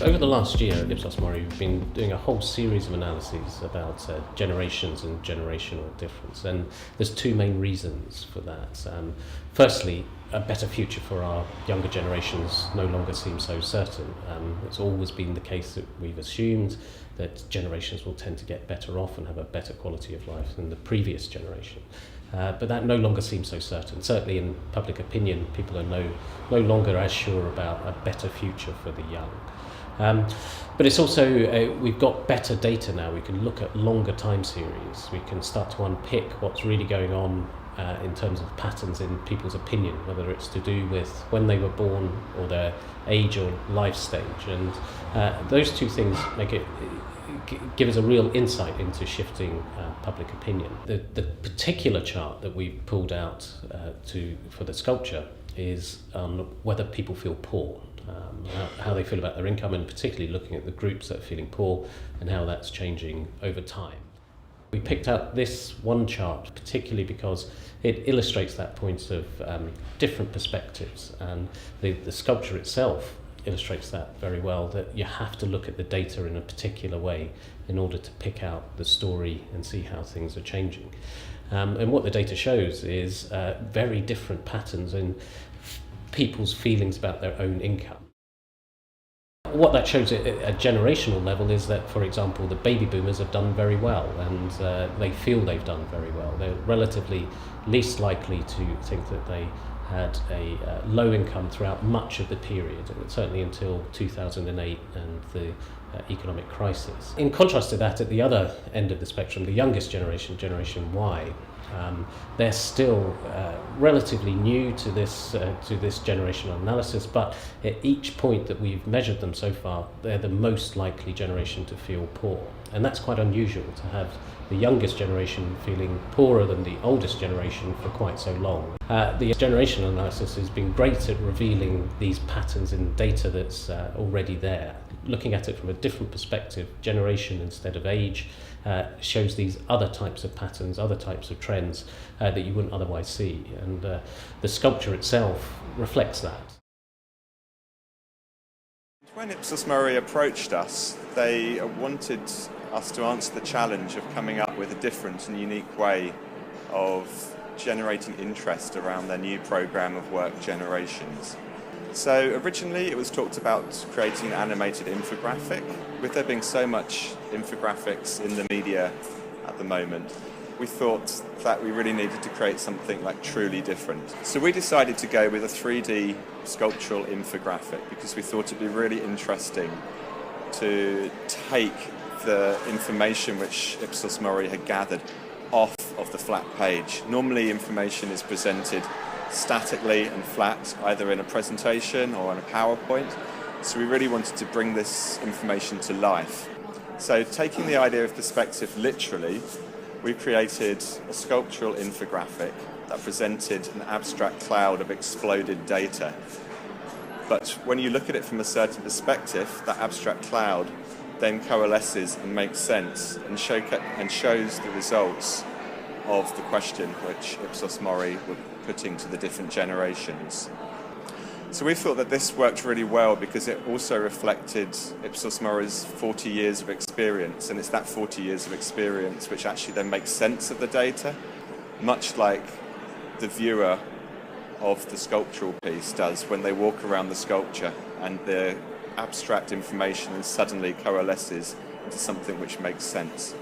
Over the last year at Ipsos MORI, we've been doing a whole series of analyses about generations and generational difference, and there's two main reasons for that. Firstly, a better future for our younger generations no longer seems so certain. It's always been the case that we've assumed that generations will tend to get better off and have a better quality of life than the previous generation. But that no longer seems so certain. Certainly in public opinion, people are no longer as sure about a better future for the young. But it's also, we've got better data now. We can look at longer time series. We can start to unpick what's really going on in terms of patterns in people's opinion, whether it's to do with when they were born or their age or life stage. And those two things give us a real insight into shifting public opinion. The particular chart that we pulled out for the sculpture is on whether people feel poor. How they feel about their income, and particularly looking at the groups that are feeling poor and how that's changing over time. We picked out this one chart particularly because it illustrates that point of different perspectives, and the sculpture itself illustrates that very well, that you have to look at the data in a particular way in order to pick out the story and see how things are changing. And what the data shows is very different patterns in people's feelings about their own income. What that shows at a generational level is that, for example, the baby boomers have done very well, and they feel they've done very well. They're relatively least likely to think that they had a low income throughout much of the period, certainly until 2008 and the economic crisis. In contrast to that, at the other end of the spectrum, the youngest generation, Generation Y, they're still relatively new to this generational analysis, but at each point that we've measured them so far, they're the most likely generation to feel poor. And that's quite unusual, to have the youngest generation feeling poorer than the oldest generation for quite so long. The generational analysis has been great at revealing these patterns in data that's already there. Looking at it from a different perspective, generation instead of age, shows these other types of patterns, other types of trends that you wouldn't otherwise see. And the sculpture itself reflects that. When Ipsos MORI approached us, they wanted us to answer the challenge of coming up with a different and unique way of generating interest around their new programme of work, Generations. So originally it was talked about creating an animated infographic. With there being so much infographics in the media at the moment, we thought that we really needed to create something like truly different. So we decided to go with a 3D sculptural infographic because we thought it'd be really interesting to take the information which Ipsos MORI had gathered off of the flat page. Normally information is presented statically and flat, either in a presentation or on a PowerPoint. So we really wanted to bring this information to life. So taking the idea of perspective literally, we created a sculptural infographic that presented an abstract cloud of exploded data. But when you look at it from a certain perspective, that abstract cloud then coalesces and makes sense and shows the results of the question which Ipsos MORI were putting to the different generations. So we thought that this worked really well because it also reflected Ipsos MORI's 40 years of experience, and it's that 40 years of experience which actually then makes sense of the data, much like the viewer of the sculptural piece does when they walk around the sculpture and the abstract information then suddenly coalesces into something which makes sense.